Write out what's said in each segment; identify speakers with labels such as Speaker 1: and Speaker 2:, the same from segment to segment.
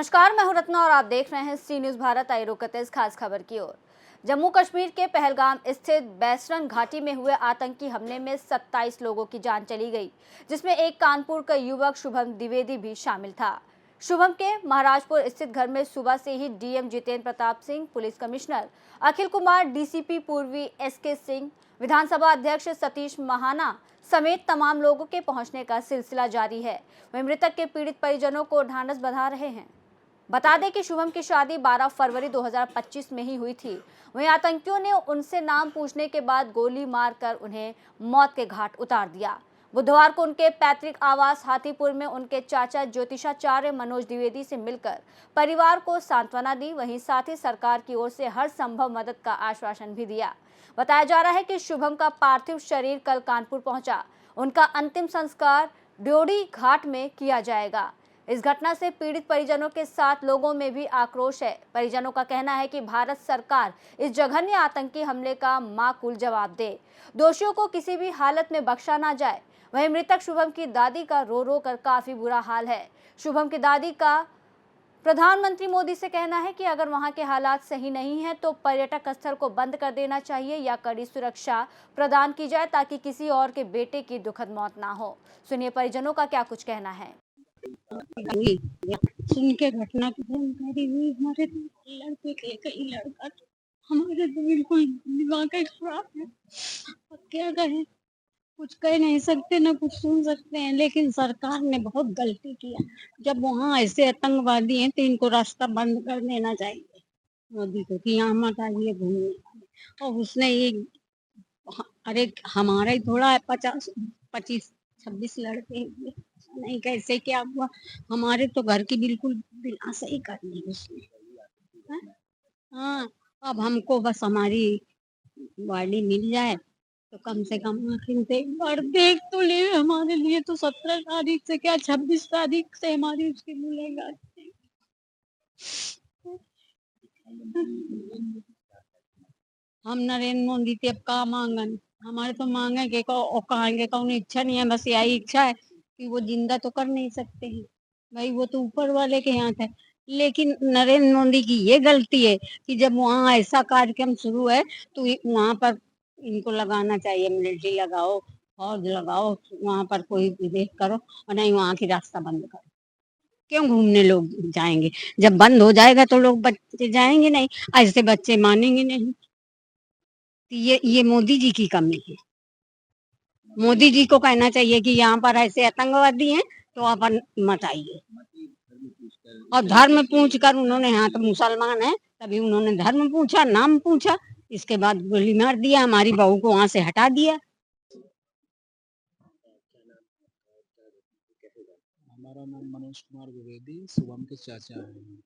Speaker 1: नमस्कार, मैं हूं रत्ना और आप देख रहे हैं सी न्यूज भारत। आई रुकते इस खास खबर की ओर। जम्मू कश्मीर के पहलगाम स्थित बैसरन घाटी में हुए आतंकी हमले में 27 लोगों की जान चली गई, जिसमें एक कानपुर का युवक शुभम द्विवेदी भी शामिल था। शुभम के महाराजपुर स्थित घर में सुबह से ही DM Jitendra Pratap Singh, police commissioner Akhil Kumar, DCP पूर्वी एसके सिंह, विधानसभा अध्यक्ष सतीश महाना समेत तमाम लोगों के पहुंचने का सिलसिला जारी है। वहीं मृतक के पीड़ित परिजनों को ढांढस बंधा रहे हैं। बता दें कि शुभम की शादी 12 फरवरी 2025 में ही हुई थी। वहीं आतंकियों ने उनसे नाम पूछने के बाद गोली मारकर उन्हें मौत के घाट उतार दिया। बुधवार को उनके पैतृक आवास हाथीपुर में उनके चाचा ज्योतिषाचार्य मनोज द्विवेदी से मिलकर परिवार को सांत्वना दी। वहीं साथ ही सरकार की ओर से हर संभव मदद का आश्वासन भी दिया। बताया जा रहा है कि शुभम का पार्थिव शरीर कल कानपुर पहुंचा। उनका अंतिम संस्कार ड्योढ़ी घाट में किया जाएगा। इस घटना से पीड़ित परिजनों के साथ लोगों में भी आक्रोश है। परिजनों का कहना है कि भारत सरकार इस जघन्य आतंकी हमले का माकूल जवाब दे, दोषियों को किसी भी हालत में बख्शा ना जाए। वहीं मृतक शुभम की दादी का रो रो कर काफी बुरा हाल है। शुभम की दादी का प्रधानमंत्री मोदी से कहना है कि अगर वहां के हालात सही नहीं है तो पर्यटक स्थल को बंद कर देना चाहिए या कड़ी सुरक्षा प्रदान की जाए ताकि किसी और के बेटे की दुखद मौत ना हो। सुनिए परिजनों का क्या कुछ कहना है।
Speaker 2: हुई सुन के घटना की जानकारी हुई। हमारे तो लड़के के कई लड़का तो हमारे तो बिल्कुल दिमाग ही खराब है। अब क्या कहें, कुछ कह नहीं सकते ना कुछ सुन सकते हैं, लेकिन सरकार ने बहुत गलती किया। जब वहाँ ऐसे आतंकवादी हैं तो इनको रास्ता बंद कर देना चाहिए मोदी को कि यहाँ मत आइए घूमने। और उसने ये अरे हमारा ही थोड़ा है, 25 26 लड़के हैं। नहीं कैसे क्या हुआ, हमारे तो घर की बिल्कुल विनाश ही कर दी उसने। हाँ हाँ, अब हमको बस हमारी बॉडी मिल जाए तो कम से कम आखिर से एक बार देख तो ले। हमारे लिए तो 17 तारीख से क्या 26 तारीख से हमारी उसकी मुलाकात थी। हम नरेंद्र मोदी से अब का मांगन, हमारे तो मांगे के को कहेंगे कौन इच्छा नहीं है, बस यही इच्छा है कि वो जिंदा तो कर नहीं सकते हैं भाई, वो तो ऊपर वाले के हाथ है। लेकिन नरेंद्र मोदी की ये गलती है कि जब वहाँ ऐसा कार्यक्रम शुरू है तो वहाँ पर इनको लगाना चाहिए, मिलिट्री लगाओ, फौज लगाओ, वहाँ पर कोई विदेश करो और नहीं वहाँ की रास्ता बंद करो। क्यों घूमने लोग जाएंगे? जब बंद हो जाएगा तो लोग बच्चे जाएंगे नहीं, ऐसे बच्चे मानेंगे नहीं। ये मोदी जी की कमी है। मोदी जी को कहना चाहिए कि यहाँ पर ऐसे आतंकवादी हैं तो अपन मत आइए। और धर्म पूछ कर उन्होंने, हाँ तो मुसलमान है तभी उन्होंने धर्म पूछा, नाम पूछा, इसके बाद गोली मार दिया, हमारी बहू को वहां से हटा दिया।
Speaker 3: हमारा नाम मनोज कुमार द्विवेदी, शुभम के चाचा हैं।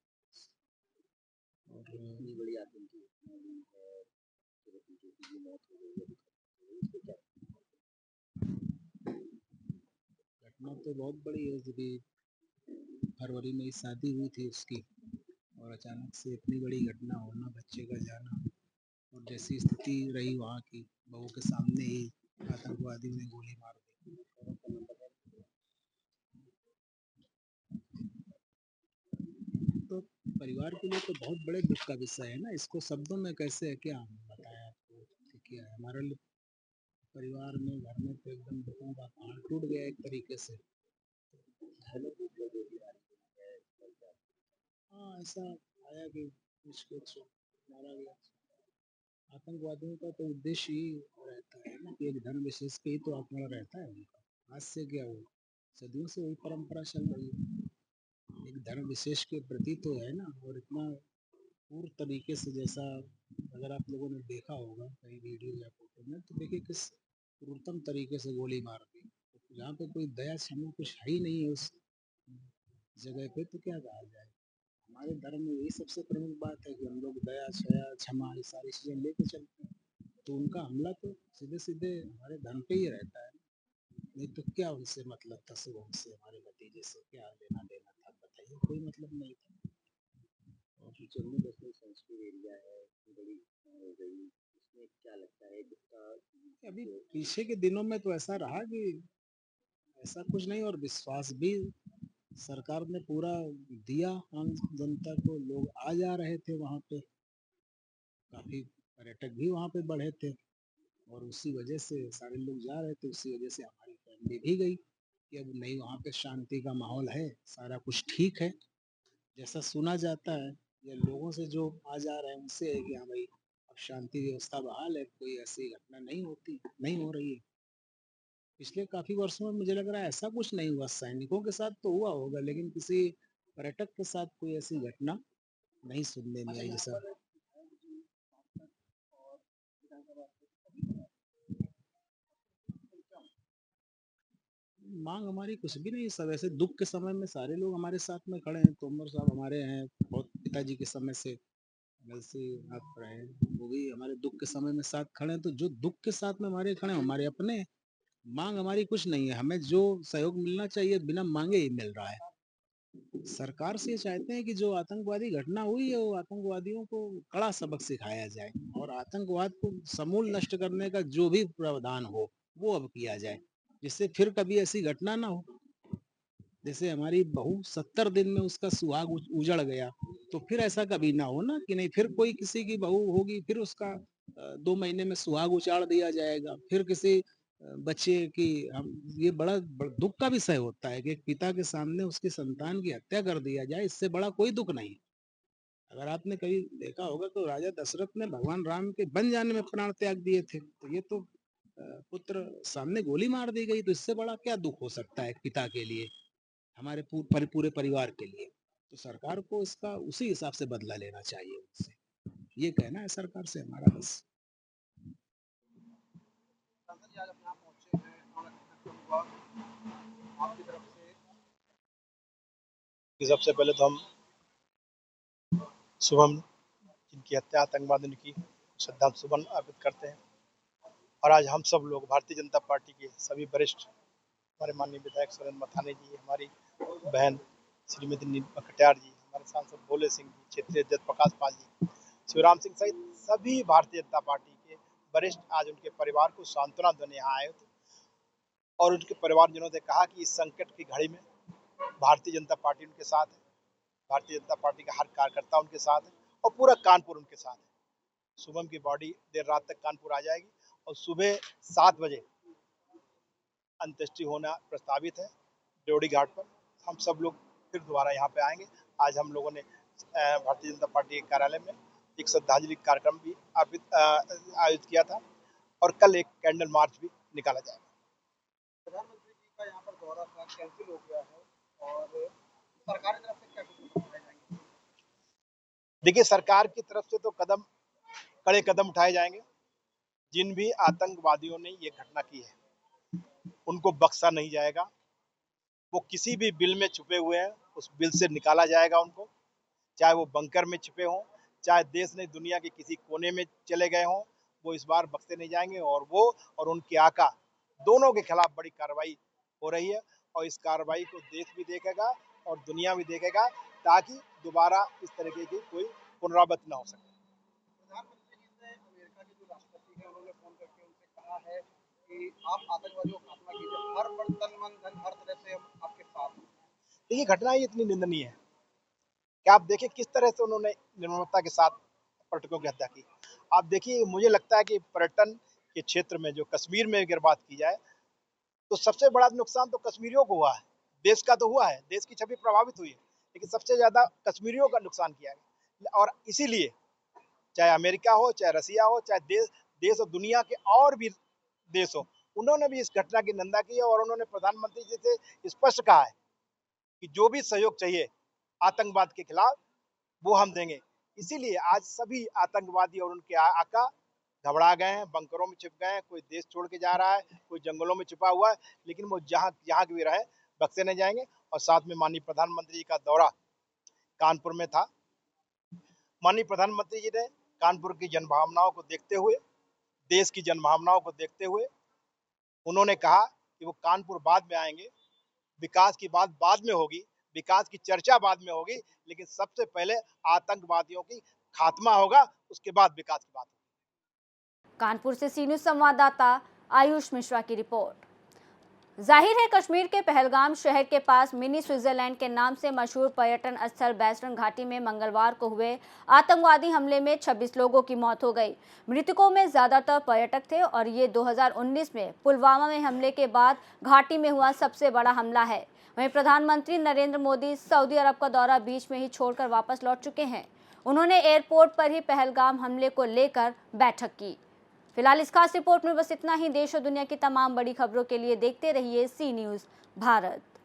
Speaker 3: और बड़ी आतंकी घटना तो बहुत बड़ी है। जब फरवरी में शादी हुई थी उसकी और अचानक से इतनी बड़ी घटना होना, बच्चे का जाना, और जैसी स्थिति रही वहाँ की, बहू के सामने ही आतंकवादियों ने गोली मार दी। तो परिवार के लिए तो बहुत बड़े दुख का विषय है ना, इसको शब्दों में कैसे क्या बताया आपको क्या है। हमारे लिए परिवार में, घर में तो एकदम दुखों का पहाड़ टूट गया एक तरीके से। हाँ, ऐसा आया कि कुछ कुछ मारा गया। आतंकवादियों का तो उद्देश्य ही रहता है ना कि एक धर्म विशेष पे ही तो आत्मा रहता है उनका। आज से क्या हो, सदियों से वही परंपरा चल रही है, एक धर्म विशेष के प्रति तो है ना। और इतना पूर्ण तरीके से, जैसा अगर आप लोगों ने देखा होगा कहीं वीडियो या फोटो में, तो देखिए किस क्रूरतम तरीके से गोली मार दी। जहाँ पे कोई दया क्षमा कुछ है ही नहीं है उस जगह पे, तो क्या कहा जाए। हमारे धर्म में यही सबसे प्रमुख बात है कि हम लोग दया क्षमा ये सारी चीजें लेके चलते हैं। तो उनका हमला तो सीधे सीधे हमारे धर्म पे ही रहता है। नहीं तो क्या उनसे मतलब था, शुभम से हमारे भतीजे से क्या लेना देना था बताइए, कोई मतलब नहीं था। और जो जम्मू कश्मीर सेंसिटिव एरिया है, बड़ी हो गई, इसमें क्या लगता है इसका अभी पीछे के दिनों में तो ऐसा रहा कि ऐसा कुछ नहीं, और विश्वास भी सरकार ने पूरा दिया आम जनता को, लोग आ जा रहे थे वहाँ पे, काफी पर्यटक भी वहाँ पे बढ़े थे और उसी वजह से सारे लोग जा रहे थे, उसी वजह से हमारी फैमिली भी गई कि अब नहीं, वहाँ पे शांति का माहौल है, सारा कुछ ठीक है, जैसा सुना जाता है या लोगों से जो आ जा रहे हैं उनसे है कि हाँ भाई अब शांति व्यवस्था बहाल है, कोई ऐसी घटना नहीं हो रही है। पिछले काफी वर्षों में मुझे लग रहा है ऐसा कुछ नहीं हुआ, सैनिकों के साथ तो हुआ होगा लेकिन किसी पर्यटक के साथ कोई ऐसी घटना नहीं सुनने में आई जैसा। मांग हमारी कुछ भी नहीं, सब ऐसे दुख के समय में सारे लोग हमारे साथ में खड़े हैं, तोमर साहब हमारे हैं, बहुत पिताजी के समय से एमएलसी आप रहे हैं, वो भी हमारे दुख के समय में साथ खड़े हैं, तो जो दुख के साथ में हमारे खड़े हैं हमारे अपने हैं। मांग हमारी कुछ नहीं है, हमें जो सहयोग मिलना चाहिए बिना मांगे ही मिल रहा है। सरकार से ये चाहते हैं कि जो आतंकवादी घटना हुई है वो आतंकवादियों को कड़ा सबक सिखाया जाए और आतंकवाद को समूल नष्ट करने का जो भी प्रावधान हो वो अब किया जाए, जिससे फिर कभी ऐसी घटना ना हो। जैसे हमारी बहू 70 दिन में उसका सुहाग उजड़ गया, तो फिर ऐसा कभी ना हो ना कि नहीं फिर कोई किसी की बहू होगी फिर उसका 2 महीने में सुहाग उजाड़ दिया जाएगा, फिर किसी बच्चे की हम ये बड़ा दुख का विषय होता है कि एक पिता के सामने उसकी संतान की हत्या कर दिया जाए, इससे बड़ा कोई दुख नहीं है। अगर आपने कभी देखा होगा तो राजा दशरथ ने भगवान राम के बन जाने में प्राण त्याग दिए थे, तो ये तो पुत्र सामने गोली मार दी गई, तो इससे बड़ा क्या दुख हो सकता है एक पिता के लिए, हमारे पूरे परिवार के लिए। तो सरकार को इसका उसी हिसाब से बदला लेना चाहिए उनसे, ये कहना है सरकार से हमारा बस।
Speaker 4: सांसद जी आज अपने आप पहुंचे हैं और हुआ आपकी तरफ से कि सबसे पहले तो हम शुभम जिनकी हत्या आतंकवादी ने की श्रद्धांजलि सुमन अर्पित करते हैं। और आज हम सब लोग भारतीय जनता पार्टी के सभी वरिष्ठ, हमारे माननीय विधायक सुरेंद्र मथानी जी, हमारी बहन श्रीमती नीलम कटियार जी, हमारे सांसद भोले सिंह जी, क्षेत्रीय अध्यक्ष प्रकाश पाल जी, शिवराम सिंह सहित सभी भारतीय जनता पार्टी के वरिष्ठ आज उनके परिवार को सांत्वना देने यहाँ आए थे और उनके परिवारजनों ने कहा कि इस संकट की घड़ी में भारतीय जनता पार्टी उनके साथ है, भारतीय जनता पार्टी का हर कार्यकर्ता उनके साथ है और पूरा कानपुर उनके साथ है। शुभम की बॉडी देर रात तक कानपुर आ जाएगी और सुबह 7 बजे अंत्येष्टि होना प्रस्तावित है ड्योढ़ी घाट पर। हम सब लोग फिर दोबारा यहाँ पे आएंगे। आज हम लोगों ने भारतीय जनता पार्टी के कार्यालय में एक श्रद्धांजलि कार्यक्रम भी आयोजित किया था और कल एक कैंडल मार्च भी निकाला जाएगा। प्रधानमंत्री जी का यहाँ पर दौरा था, कैंसिल हो गया है और सरकार की तरफ से क्या कुछ उठाए जाएंगे? देखिए, सरकार की तरफ से तो कड़े कदम उठाए जाएंगे। जिन भी आतंकवादियों ने ये घटना की है उनको बख्शा नहीं जाएगा। वो किसी भी बिल में छुपे हुए हैं उस बिल से निकाला जाएगा उनको, चाहे वो बंकर में छुपे हों, चाहे देश नहीं दुनिया के किसी कोने में चले गए हों, वो इस बार बख्शे नहीं जाएंगे। और वो और उनके आका दोनों के खिलाफ बड़ी कार्रवाई हो रही है और इस कार्रवाई को देश भी देखेगा और दुनिया भी देखेगा ताकि दोबारा इस तरीके की कोई पुनरावृत्ति ना हो सके। प्रधानमंत्री जी से अमेरिका के जो राष्ट्रपति हैं उन्होंने फोन करके उनसे कहा है कि आप आतंकवादियों का खात्मा कीजिए, हर पल तन मन धन हर तरह से हम आपके साथ हैं। देखिए, घटना ही इतनी निंदनीय है कि आप देखिए किस तरह से उन्होंने निर्ममता के साथ पर्यटकों की हत्या की। आप देखिए, मुझे लगता है कि पर्यटन के क्षेत्र में जो कश्मीर में अगर बात की जाए तो सबसे बड़ा नुकसान तो कश्मीरियों को हुआ है। देश का तो हुआ है, देश की छवि प्रभावित हुई है, लेकिन सबसे ज्यादा कश्मीरियों का नुकसान किया है। और इसीलिए चाहे अमेरिका हो, चाहे रसिया हो, चाहे देश और दुनिया के और भी देश हो, उन्होंने भी इस घटना की निंदा की है और उन्होंने प्रधानमंत्री जी से स्पष्ट कहा है कि जो भी सहयोग चाहिए आतंकवाद के खिलाफ वो हम देंगे। इसीलिए आज सभी आतंकवादी और उनके आका घबरा गए हैं, बंकरों में छिप गए हैं, कोई देश छोड़ के जा रहा है, कोई जंगलों में छिपा हुआ है, लेकिन वो जहाँ भी रहे बख्शे नहीं जाएंगे। और साथ में माननीय प्रधानमंत्री जी का दौरा कानपुर में था। माननीय प्रधानमंत्री जी ने कानपुर की जनभावनाओं को देखते हुए, देश की जनभावनाओं को देखते हुए उन्होंने कहा कि वो कानपुर बाद में आएंगे, विकास की बात बाद में होगी, विकास की चर्चा बाद में होगी, लेकिन सबसे पहले आतंकवादियों की खात्मा होगा, उसके बाद विकास की बात होगी।
Speaker 1: कानपुर से सी न्यूज़ संवाददाता आयुष मिश्रा की रिपोर्ट। जाहिर है कश्मीर के पहलगाम शहर के पास मिनी स्विट्जरलैंड के नाम से मशहूर पर्यटन स्थल बैसरन घाटी में मंगलवार को हुए आतंकवादी हमले में 26 लोगों की मौत हो गई। मृतकों में ज्यादातर पर्यटक थे और ये 2019 में पुलवामा में हमले के बाद घाटी में हुआ सबसे बड़ा हमला है। वहीं प्रधानमंत्री नरेंद्र मोदी सऊदी अरब का दौरा बीच में ही छोड़कर वापस लौट चुके हैं। उन्होंने एयरपोर्ट पर ही पहलगाम हमले को लेकर बैठक की। फिलहाल इस खास रिपोर्ट में बस इतना ही। देश और दुनिया की तमाम बड़ी खबरों के लिए देखते रहिए सी न्यूज़ भारत।